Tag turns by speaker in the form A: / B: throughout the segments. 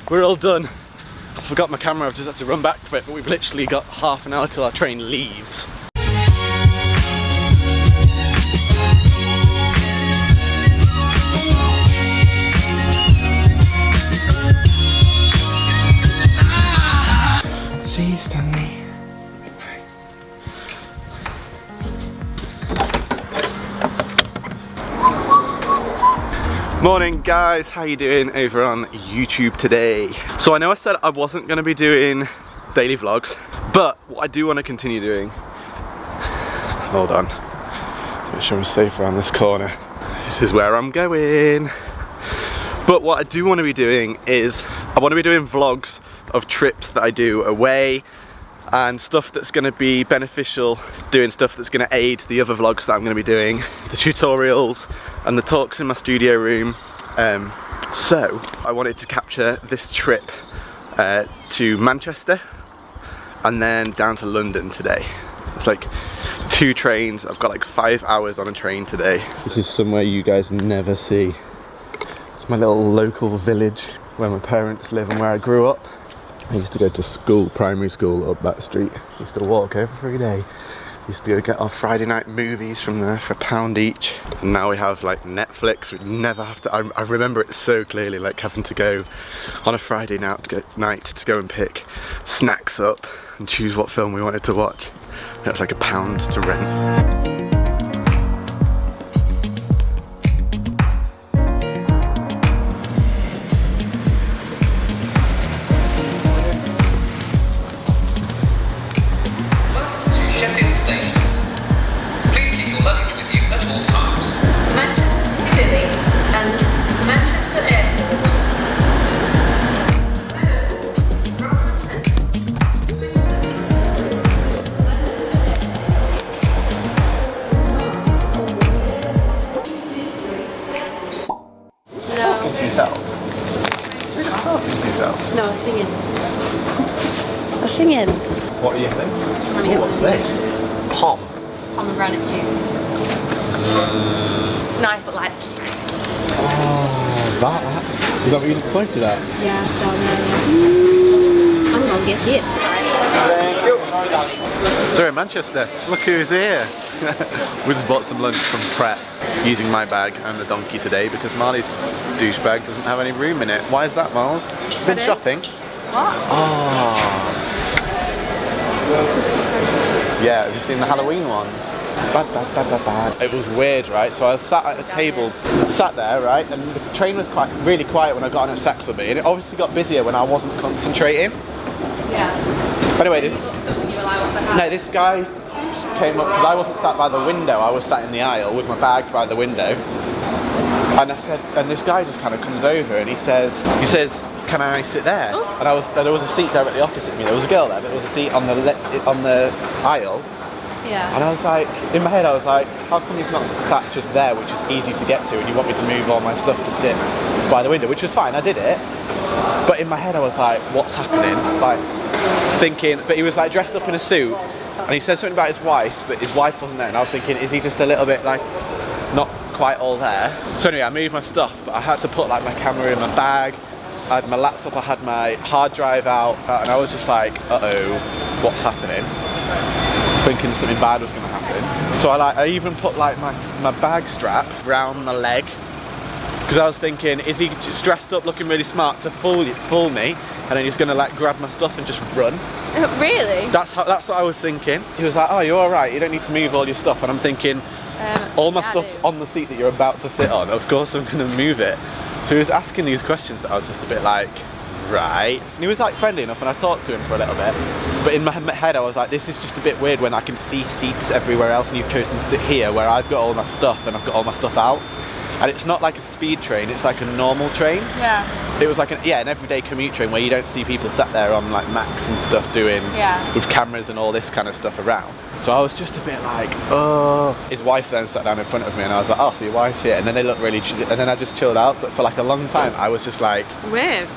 A: we're all done. I forgot my camera, I've just had to run back for it, but we've literally got half an hour till our train leaves. See you, Stanley. Morning guys, how you doing over on YouTube today? So I know I said I wasn't going to be doing daily vlogs, but what I do want to continue doing, hold on, make sure I'm safe around this corner. This is where I'm going. But what I do want to be doing is, I want to be doing vlogs of trips that I do away and stuff that's going to be beneficial, doing stuff that's going to aid the other vlogs that I'm going to be doing, the tutorials and the talks in my studio room. So I wanted to capture this trip to Manchester and then down to London today. It's like 2 trains. I've got like 5 hours on a train today. This is somewhere you guys never see. It's my little local village where my parents live and where I grew up. I used to go to school, primary school, up that street. I used to walk every day. I used to go get our Friday night movies from there for £1 each. And now we have like Netflix. We never have to, I remember it so clearly, like having to go on a Friday night to go and pick snacks up and choose what film we wanted to watch. It was like £1 to rent.
B: No, I was singing. I was singing.
A: What are you having? Oh, what's this? Pom.
B: Pomegranate juice. It's nice, but like.
A: Oh, that. Is that what you just pointed at?
B: Yeah, down there. I'm gonna get this.
A: Thank you. So we're in Manchester. Look who's here. We just bought some lunch from Pret using my bag and the donkey today because Marley's douchebag doesn't have any room in it. Why is that, Miles? Been shopping?
B: What?
A: Oh. Yeah, have you seen the Halloween ones? Bad. It was weird, right? So I was sat at a table, sat there, right? And the train was really quiet when I got on at Saxilby, and it obviously got busier when I wasn't concentrating.
B: Yeah.
A: Anyway, this guy came up, because I wasn't sat by the window, I was sat in the aisle with my bag by the window. And I said, and this guy just kind of comes over and he says, can I sit there? Oh. And there was a seat directly opposite me. There was a girl there, but there was a seat on the aisle.
B: Yeah.
A: And I was like, in my head I was like, how come you've not sat just there, which is easy to get to, and you want me to move all my stuff to sit by the window, which was fine, I did it. But in my head I was like, what's happening? Like, thinking, but he was like dressed up in a suit, and he said something about his wife, but his wife wasn't there, and I was thinking, is he just a little bit like, not quite all there? So anyway, I moved my stuff, but I had to put like my camera in my bag, I had my laptop, I had my hard drive out, and I was just like, uh-oh, what's happening? Thinking something bad was going to happen. So I even put like my bag strap around my leg, because I was thinking, is he just dressed up looking really smart to fool me, and then he's going to like grab my stuff and just run?
B: Really?
A: That's what I was thinking. He was like, oh, you're alright, you don't need to move all your stuff, and I'm thinking, all my stuff's on the seat that you're about to sit on, of course I'm going to move it. So he was asking these questions that I was just a bit like, right. And he was like friendly enough, and I talked to him for a little bit. But in my head I was like, this is just a bit weird when I can see seats everywhere else and you've chosen to sit here where I've got all my stuff and I've got all my stuff out. And it's not like a speed train, it's like a normal train.
B: Yeah.
A: It was like an everyday commute train where you don't see people sat there on like Macs and stuff doing, with cameras and all this kind of stuff around. So I was just a bit like, oh. His wife then sat down in front of me and I was like, oh, so your wife's here. And then they looked really, and then I just chilled out. But for like a long time, I was just like,
B: weird.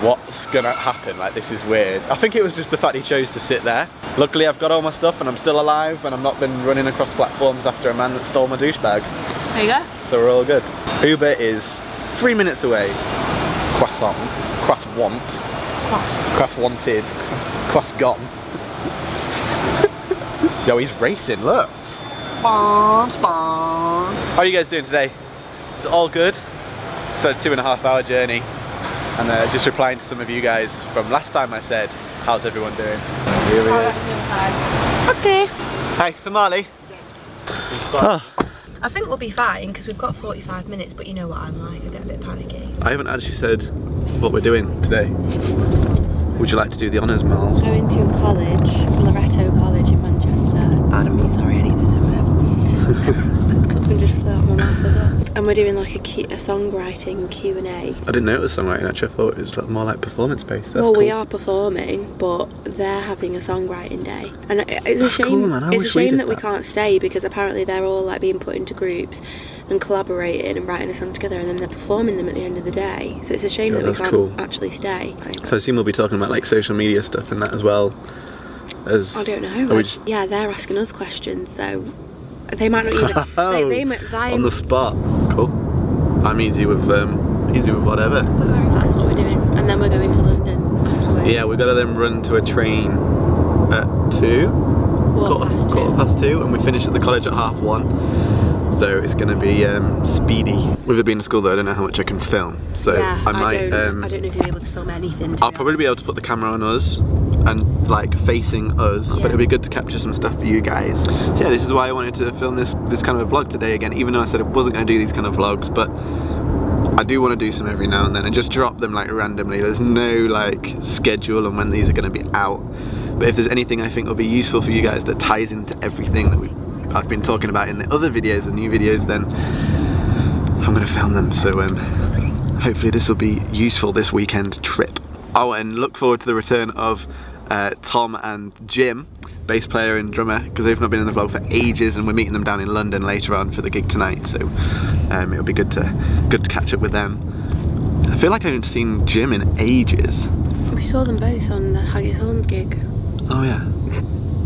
A: What's gonna happen? Like, this is weird. I think it was just the fact he chose to sit there. Luckily, I've got all my stuff and I'm still alive and I've not been running across platforms after a man that stole my douche bag.
B: There you go.
A: So we're all good. Uber is 3 minutes away. Croissant. want. Cross wanted. Cross gone. Yo, he's racing, look. How are you guys doing today? It's all good. So 2.5 hour journey. And just replying to some of you guys from last time I said, how's everyone doing? Here we are. Okay. Hey, for Marley. Oh.
B: I think we'll be fine because we've got 45 minutes, but you know what I'm like, I get a bit panicky.
A: I haven't actually said what we're doing today. Would you like to do the honours, Miles?
B: Going to a college, Loretto College in Manchester. Pardon me, sorry, I needed to something just flew out my mouth as well. And we're doing like a songwriting Q&A.
A: I didn't know it was songwriting actually, I thought it was like more like performance based.
B: Well, cool. We are performing, but they're having a songwriting day. And it's a shame, cool, man. It's a shame that we can't stay because apparently they're all like being put into groups and collaborating and writing a song together and then they're performing them at the end of the day. So it's a shame that we can't actually stay.
A: So I assume we'll be talking about like social media stuff and that as well as...
B: I don't know. Yeah, they're asking us questions, so they might not even...
A: on the spot. Cool. I'm easy with whatever.
B: That's what we're doing. And then we're going to London afterwards.
A: Yeah, we've got to then run to a train at 2. Quarter past 2, and we finish at the college at 1:30. So it's going to be speedy. With it being a school though, I don't know how much I can film. So
B: yeah,
A: I might.
B: I don't know if you'll be able to film anything.
A: I'll probably be able to put the camera on us and like facing us, but it'll be good to capture some stuff for you guys. So yeah, this is why I wanted to film this kind of a vlog today again, even though I said I wasn't going to do these kind of vlogs, but I do want to do some every now and then and just drop them like randomly. There's no like schedule on when these are going to be out. But if there's anything I think will be useful for you guys that ties into everything that I've been talking about in the other videos, the new videos, then I'm going to film them. So hopefully this will be useful this weekend trip. Oh, and look forward to the return of Tom and Jim, bass player and drummer, because they've not been in the vlog for ages, and we're meeting them down in London later on for the gig tonight. So it'll be good to catch up with them. I feel like I haven't seen Jim in ages.
B: We saw them both on the Haggis Horns gig.
A: Oh yeah.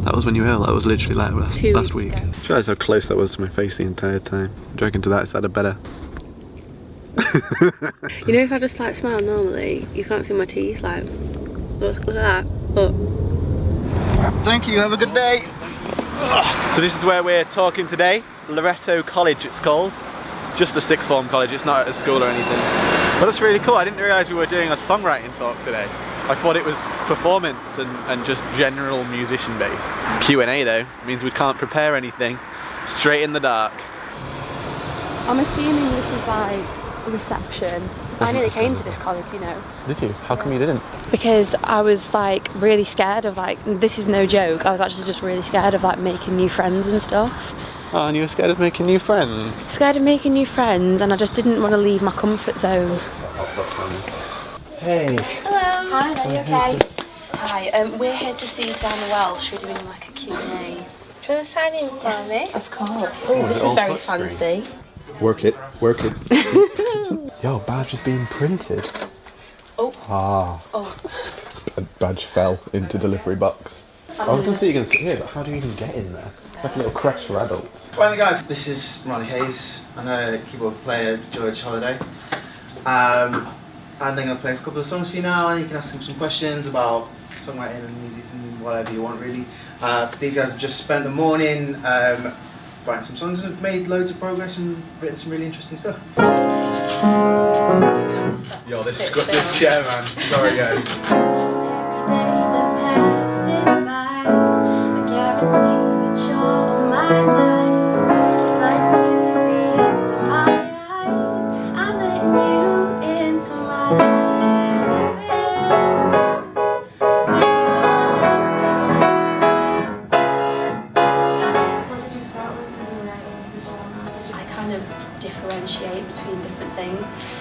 A: That was when you were ill. That was literally like last week. I realised how close that was to my face the entire time. Do you reckon to that it's had a better?
B: You know, if I just like smile normally, you can't see my teeth. Like, look at that. Look.
A: Thank you. Have a good day. So this is where we're talking today. Loretto College, it's called. Just a sixth form college. It's not at a school or anything. But it's really cool. I didn't realise we were doing a songwriting talk today. I thought it was performance and just general musician based. Q&A though means we can't prepare anything. Straight in the dark.
B: I'm assuming this is like reception. I nearly came to this college, you know.
A: Did you? How come you didn't?
B: Because I was like really scared of like, this is no joke, I was actually just really scared of like making new friends and stuff.
A: Oh, and you were scared of making new friends?
B: Scared of making new friends, and I just didn't want to leave my comfort zone.
A: I'll stop filming. Hey.
B: Hello. Hi, are you okay? Hi, we're here to see Dan Welsh. We're doing like a Q&A.
C: Do you want to sign in for me?
B: Of course. Oh, this is very fancy.
A: Work it, work it. Yo, badge is being printed.
B: Oh.
A: Ah.
B: Oh.
A: A badge fell into delivery box. I was going to say you're going to sit here, but how do you even get in there? It's like a little crash for adults.
D: Finally guys, this is Ronnie Hayes. I'm a keyboard player, George Holliday. And they're going to play a couple of songs for you now, and you can ask them some questions about songwriting and music and whatever you want really. These guys have just spent the morning writing some songs and have made loads of progress and written some really interesting stuff. Yo, this chair, man. Sorry guys.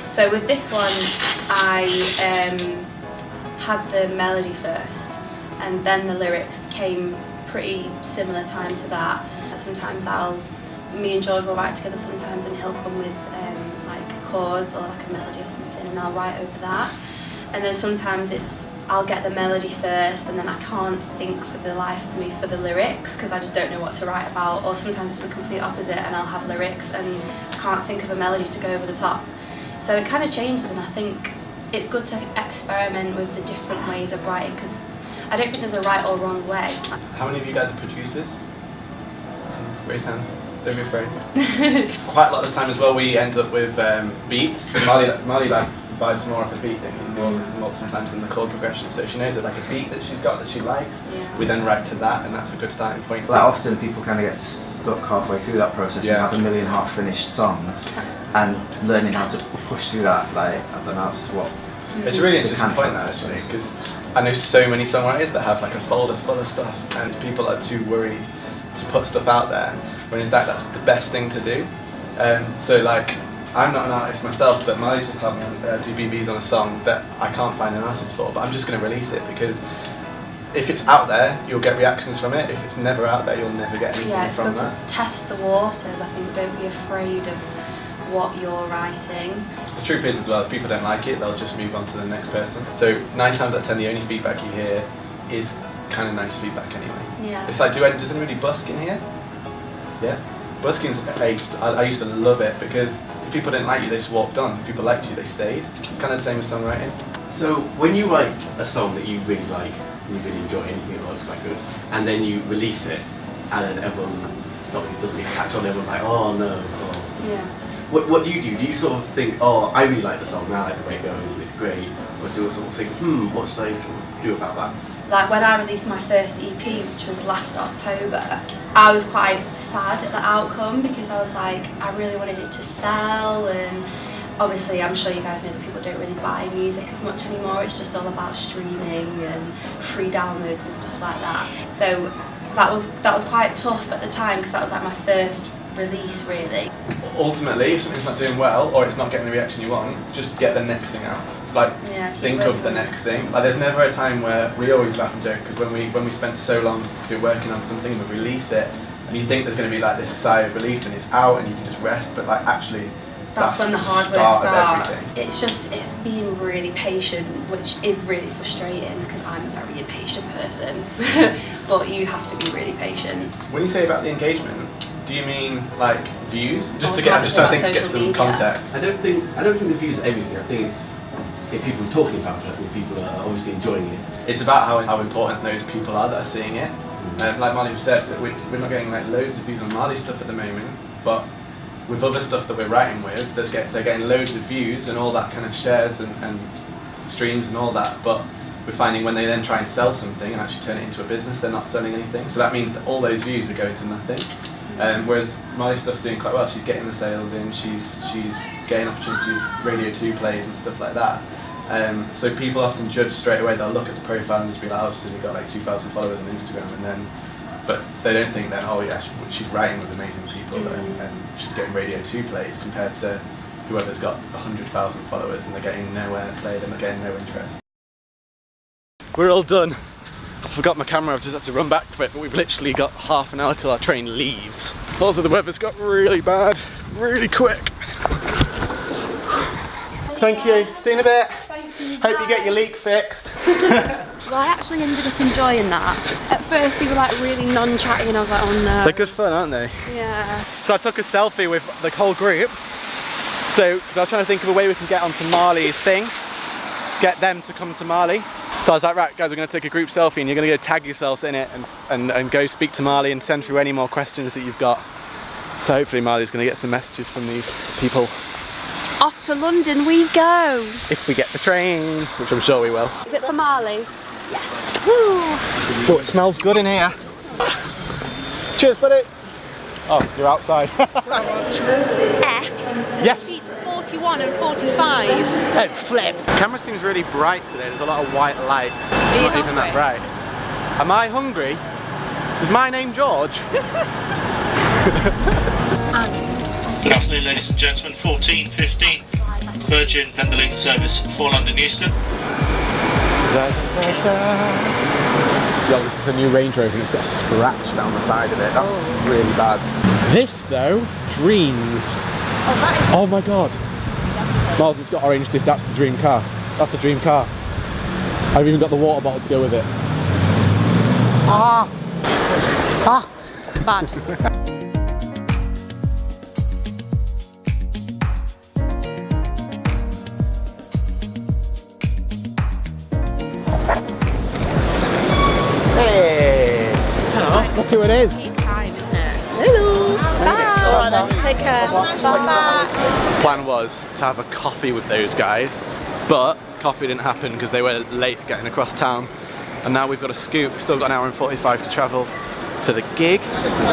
B: So with this one, I had the melody first, and then the lyrics came pretty similar time to that. Sometimes me and George will write together sometimes, and he'll come with like chords or like a melody or something, and I'll write over that. And then sometimes I'll get the melody first, and then I can't think for the life of me for the lyrics because I just don't know what to write about. Or sometimes it's the complete opposite, and I'll have lyrics and I can't think of a melody to go over the top. So it kind of changes, and I think it's good to experiment with the different ways of writing, because I don't think there's a right or wrong way.
A: How many of you guys are producers? Raise hands. Don't be afraid. Quite a lot of the time as well, we end up with beats. Molly like vibes more off a beat than more sometimes than the chord progression. So she knows that like a beat that she's got that she likes.
B: Yeah.
A: We then write to that, and that's a good starting point.
D: Like often people kind of get stuck halfway through that process and have a million half-finished songs, and learning how to push through that, like I don't know, that's what.
A: It's a really interesting point that actually, because I know so many songwriters that have like a folder full of stuff, and people are too worried to put stuff out there, when in fact that's the best thing to do. So like, I'm not an artist myself, but Molly's just having do BBs on a song that I can't find an artist for, but I'm just going to release it, because if it's out there, you'll get reactions from it. If it's never out there, you'll never get anything from that.
B: Yeah, it's good to test the waters. I think don't be afraid of what you're writing.
A: The truth is as well, if people don't like it, they'll just move on to the next person. So 9 times out of 10, the only feedback you hear is kind of nice feedback anyway.
B: Yeah.
A: It's like, does anybody busk in here? Yeah? Busking's aged. I used to love it, because if people didn't like you, they just walked on. If people liked you, they stayed. It's kind of the same with songwriting.
E: So when you write a song that you really like, you really enjoy, and you think, oh, it's quite good, and then you release it, and then everyone doesn't really catch on, everyone's like, oh no. Oh.
B: Yeah.
E: What do you do? Do you sort of think, oh, I really like the song, now I like the way it goes, it's great, or do you sort of think, what should I sort of do about that?
B: Like when I released my first EP, which was last October, I was quite sad at the outcome, because I was like, I really wanted it to sell, and obviously I'm sure you guys know that people don't really buy music as much anymore. It's just all about streaming and free downloads and stuff like that. So that was quite tough at the time, because that was like my first release really.
A: Ultimately, if something's not doing well, or it's not getting the reaction you want, just get the next thing out. Like, think of the next thing. Like, there's never a time where we always laugh and joke, because when we spent so long working on something, we release it, and you think there's going to be like this sigh of relief, and it's out, and you can just rest. But like, actually,
B: that's when the hard work starts. It's being really patient, which is really frustrating, because I'm a very impatient person. But you have to be really patient.
A: When you say about the engagement, do you mean like views? I'm just trying to think to get some context.
E: I don't think the views are everything. I think it's if people are talking about it, I think people are obviously enjoying it.
A: It's about how important those people are that are seeing it. Like Molly said, that we're not getting like loads of views on Molly's stuff at the moment, but with other stuff that we're writing with, they're getting loads of views and all that kind of shares and streams and all that, but we're finding when they then try and sell something and actually turn it into a business, they're not selling anything. So that means that all those views are going to nothing. Whereas Molly's stuff's doing quite well. She's getting the sales in, she's getting opportunities, Radio 2 plays and stuff like that. So people often judge straight away. They'll look at the profile and just be like, oh, she's got like 2,000 followers on Instagram, but they don't think then, oh yeah, she's writing with amazing people and she's getting Radio 2 plays, compared to whoever's got 100,000 followers and they're getting nowhere played and they're getting no interest. We're all done. I forgot my camera, I've just had to run back for it, but we've literally got half an hour till our train leaves. Also the weather's got really bad, really quick. Thank you, see you in a bit.
B: Thank you.
A: Hope you get your leak fixed.
B: Well, I actually ended up enjoying that. At first they were like really non-chatty and I was like, oh no.
A: They're good fun, aren't they?
B: Yeah.
A: So I took a selfie with the whole group. So, because I was trying to think of a way we can get onto Marley's thing. Get them to come to Marley. So I was like, right guys, we're going to take a group selfie and you're going to go tag yourselves in it and go speak to Marley and send through any more questions that you've got. So hopefully Marley's going to get some messages from these people.
B: Off to London we go.
A: If we get the train, which I'm sure we will.
B: Is it for Marley? Yes. Woo.
A: Oh, it smells good in here. Cheers, buddy. Oh, you're outside.
C: F.
A: Yes.
C: Seats 41 and 45.
A: Oh, flip. The camera seems really bright today. There's a lot of white light. It's not even that bright. Am I hungry? Is my name George?
F: Good afternoon, ladies and gentlemen. 14:15 Virgin Pendling service for London Euston.
A: Yo, this is a new Range Rover and it's got a scratch down the side of it. That's really bad. This though, dreams. Oh my god. Miles, it's got orange disc. That's the dream car. That's the dream car. I've even got the water bottle to go with it.
C: Bad.
G: Look who it is.
C: Time, isn't it? Hello. Bye. Alright then, take care. Bye.
A: Plan was to have a coffee with those guys, but coffee didn't happen because they were late getting across town. And now we've got a scoop. Still got an hour and 45 to travel to the gig.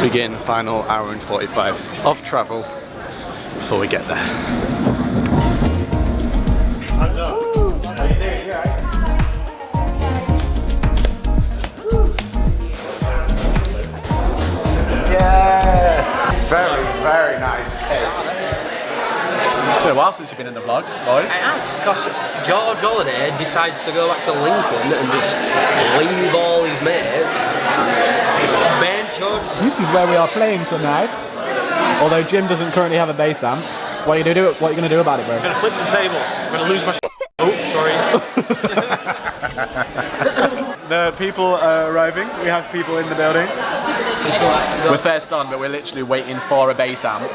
A: Begin final hour and 45 of travel before we get there. Yeah! Very, very nice cake. It's been a while since you've been in the vlog, boys.
H: It has, because George Holliday decides to go back to Lincoln and just leave all his mates.
G: This is where we are playing tonight. Although Jim doesn't currently have a bass amp. What are you gonna do about it, bro?
I: I'm gonna flip some tables. I'm gonna lose my oh, sorry.
A: The people are arriving. We have people in the building. We're first on, but we're literally waiting for a bass amp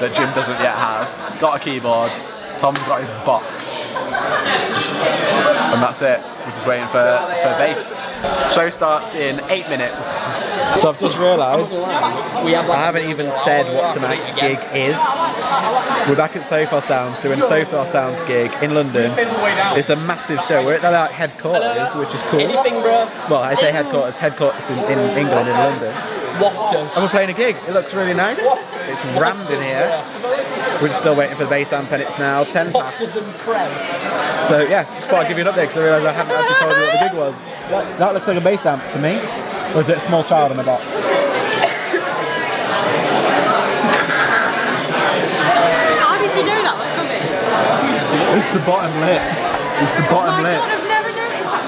A: that Jim doesn't yet have. Got a keyboard. Tom's got his box. And that's it. We're just waiting for bass. Show starts in 8 minutes. So I've just realised I haven't even said what tonight's gig is. We're back at Sofar Sounds doing a Sofar Sounds gig in London. It's a massive show. We're at their headquarters, which is cool.
H: Anything, bro?
A: Well, I say headquarters in England, in London.
H: Wafters.
A: And we're playing a gig. It looks really nice. It's rammed in here. We're just still waiting for the bass amp and it's now 10 past. So yeah, just thought I'd give you an update because I realised I hadn't actually told you what the gig was.
G: That looks like a bass amp to me. Or is it a small child on the box?
C: How did you know that was coming?
G: It's the bottom lip. It's the bottom lip.
C: I've never noticed that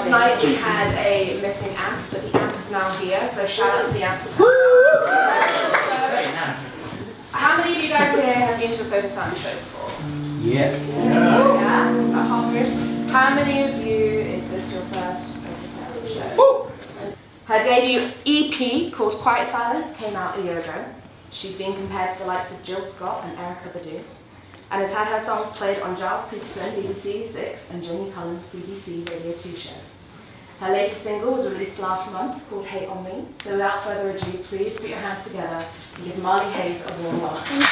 J: Tonight we had a missing amp, but the amp is now here, so shout out to the amp. How many of you guys here have been to a Sofar Sound show before?
H: Yeah.
J: Yeah? About half room. How many of you is this your first Sofar Sound show? Her debut EP called Quiet Silence came out a year ago. She's been compared to the likes of Jill Scott and Erykah Badu, and has had her songs played on Giles Peterson, BBC 6, and Jenny Collins' BBC Radio 2 show. Her latest single was released last month called Hate on Me, so without further ado, please put your hands together and give Ronnie Hayes a warm welcome.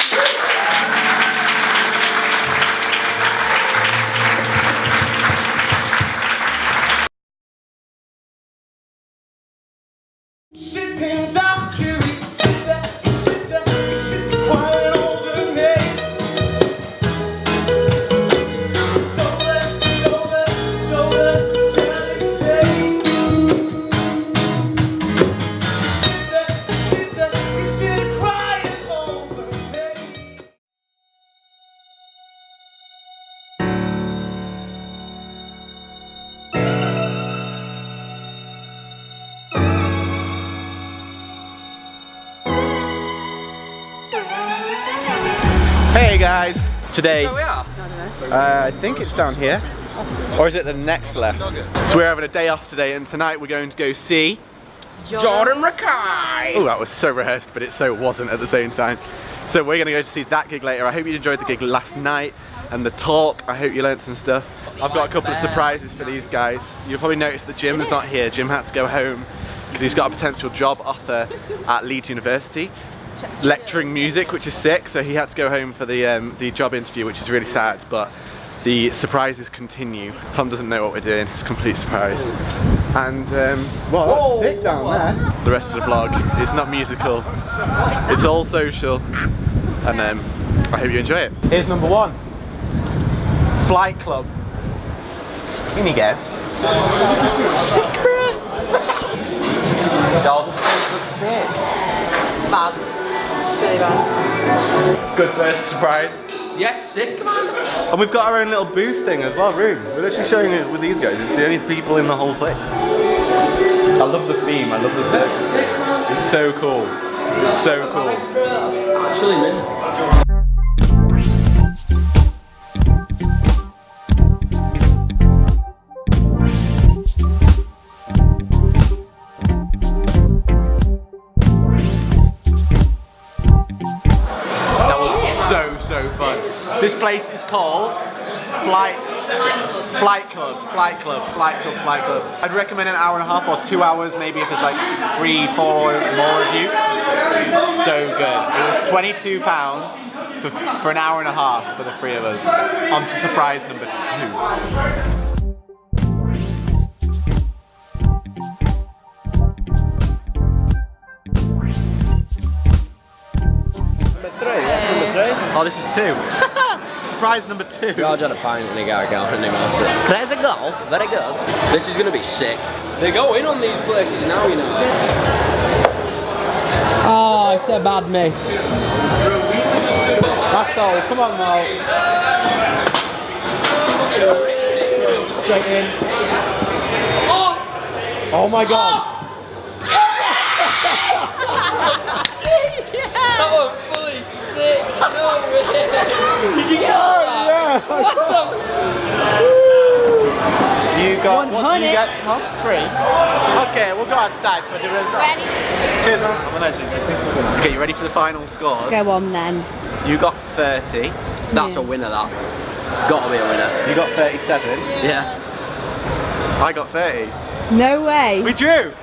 A: Hey guys, today
H: So we are.
A: I think it's down here, or is it the next left? So we're having a day off today, and tonight we're going to go see
H: Jordan Rakai.
A: Oh, that was so rehearsed, but it so wasn't at the same time. So we're going to go to see that gig later. I hope you enjoyed the gig last night and the talk. I hope you learned some stuff. I've got a couple of surprises for these guys. You'll probably notice that Jim is not here. Jim had to go home because he's got a potential job offer at Leeds University, lecturing music, which is sick. So he had to go home for the job interview, which is really sad. But the surprises continue. Tom doesn't know what we're doing. It's a complete surprise. And well, that's sick down there. The rest of the vlog is not musical. It's all social. And I hope you enjoy it. Here's number 1. Flight Club. In you go. Sick, bro.
H: Dolphins looks sick.
C: Bad. It's really bad.
A: Good first surprise.
H: Yes, sick, man.
A: And we've got our own little booth thing as well, room. We're literally showing it with these guys. It's the only people in the whole place. I love the theme, I love the set. It's so cool. It's so cool.
H: Actually, mint.
A: That was so This place is called Flight Club. I'd recommend an hour and a half or 2 hours, maybe if there's like 3, 4 more of you. So good. It was £22 for an hour and a half for the 3 of us. On to surprise number 2. Oh, this is 2. Surprise number 2.
H: George had a pint and he got a girl and he wants it. Crazy golf, very good. This is gonna be sick. They go in on these places now, you know. Oh, it's a bad miss.
G: Last goal, come on, Mo. Straight in. Oh my god.
H: That was fully sick. No way. Did you get all that?
G: Yeah.
A: You got, what did you get, Tom? 3? Okay, we'll go outside for the result. Cheers, man. Okay, you ready for the final scores?
C: Go on then.
A: You got 30.
H: That's a winner, that. It's got to be a winner.
A: You got 37.
H: Yeah.
A: I got 30.
C: No way.
A: We drew!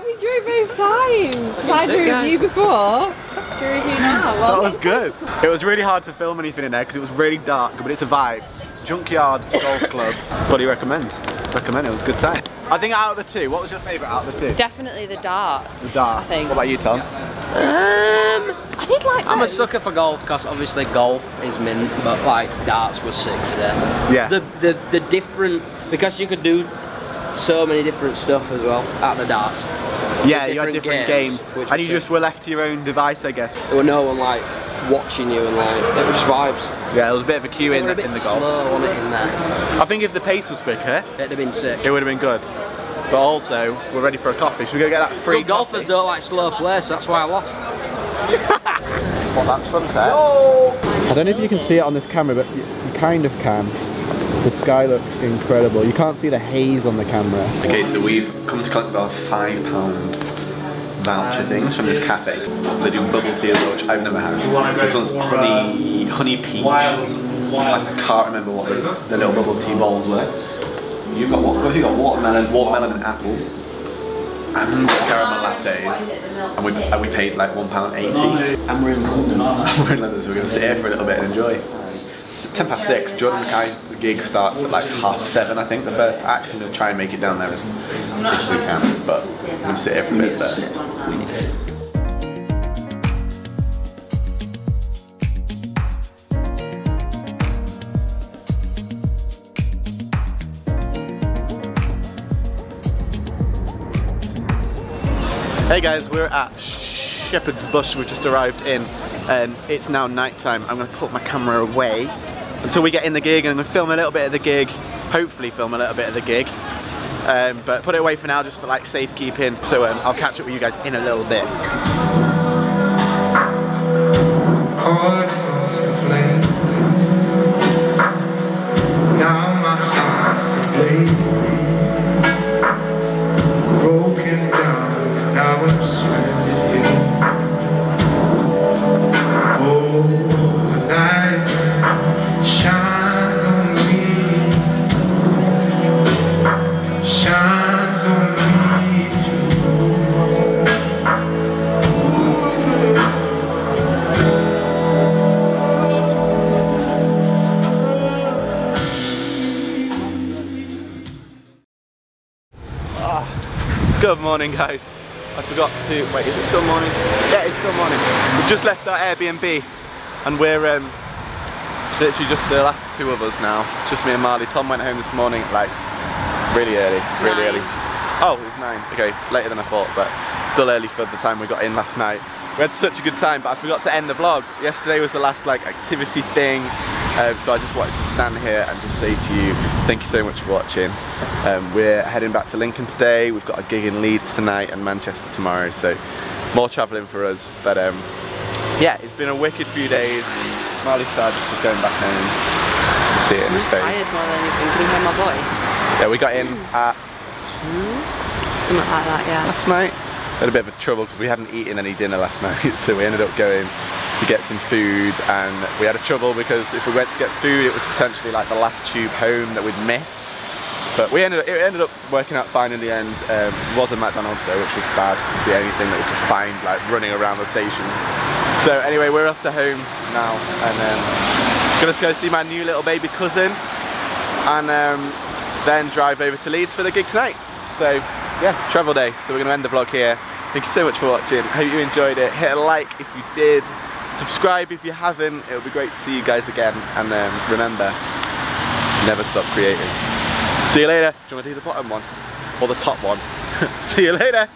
C: We drew both times. I drew with you before. Drew with you now. Well,
A: That was good. It was really hard to film anything in there because it was really dark, but it's a vibe. Junkyard Golf Club. Fully recommend. Recommend it. It was a good time. I think out of the 2, what was your favourite out of the 2?
C: definitely the darts.
A: The darts.
C: I think.
A: What about you, Tom?
C: I did like
H: I'm a
C: those.
H: sucker for golf because obviously golf is mint, but like darts was sick today.
A: Yeah.
H: The different, because you could do so many different stuff as well at the darts.
A: Yeah, you had different games
H: which
A: and
H: was
A: you just were left to your own device, I guess.
H: There were no one like watching you and like, it was just vibes.
A: Yeah, there was a bit of a queue in the
H: a bit
A: golf.
H: slow on it in there.
A: I think if the pace was quicker,
H: It'd have been sick.
A: it would have been good. But also, we're ready for a coffee. Should we go get that free
H: Good golfers don't like slow play, so that's why I lost.
A: What, that sunset?
G: I don't know if you can see it on this camera, but you kind of can. The sky looks incredible. You can't see the haze on the camera.
A: Okay, so we've come to collect about £5 voucher things from this cafe. They do bubble tea as well, which I've never had. This one's honey peach. I can't remember what the little bubble tea bowls were. You've got what? What have you got? Watermelon and apples. And caramel lattes. And we paid like £1.80.
H: And we're in London, aren't
A: We're in London, so we're going to sit here for a little bit and enjoy. It's 6:10. Jordan Mackay's gig starts at like 7:30, I think, the first act. I'm going to try and make it down there as if we can, but I'm going to sit here for a bit first. Hey guys, we're at Shepherd's Bush. We've just arrived in. It's now night time. I'm going to put my camera away until we get in the gig, and I'm going to film a little bit of the gig. Hopefully film a little bit of the gig. But put it away for now just for like safekeeping. So I'll catch up with you guys in a little bit.
K: Caught amongst the flames. Now my heart's ablaze. Broken down and now I'm stranded here. Oh, the night shines on me. Shines on me too.
A: Good morning, guys. I forgot to, wait, is it still morning? Yeah, it's still morning. We've just left our Airbnb and we're literally just the last 2 of us now. It's just me and Marley. Tom went home this morning at like really early. Oh, it was 9. Okay, later than I thought, but still early for the time we got in last night. We had such a good time, but I forgot to end the vlog. Yesterday was the last like activity thing, so I just wanted to stand here and just say to you, thank you so much for watching. We're heading back to Lincoln today. We've got a gig in Leeds tonight and Manchester tomorrow, so more travelling for us. But yeah, it's been a wicked few days. Marley's sad just going back home to see it in his face.
C: I'm tired more than anything. Can you hear my voice?
A: Yeah, we got in at 2?
C: Something like that, yeah.
A: Last night. We had a bit of a trouble because we hadn't eaten any dinner last night, so we ended up going to get some food, and we had a trouble because if we went to get food it was potentially like the last tube home that we'd miss. But it ended up working out fine in the end. It was a McDonald's though, which was bad because it's the only thing that we could find like running around the station. So anyway, we're off to home now, and gonna go see my new little baby cousin, and then drive over to Leeds for the gig tonight. So yeah, travel day. So we're gonna end the vlog here. Thank you so much for watching. Hope you enjoyed it. Hit a like if you did. Subscribe if you haven't. It would be great to see you guys again. And remember, never stop creating. See you later. Do you want to do the bottom one? Or the top one? See you later.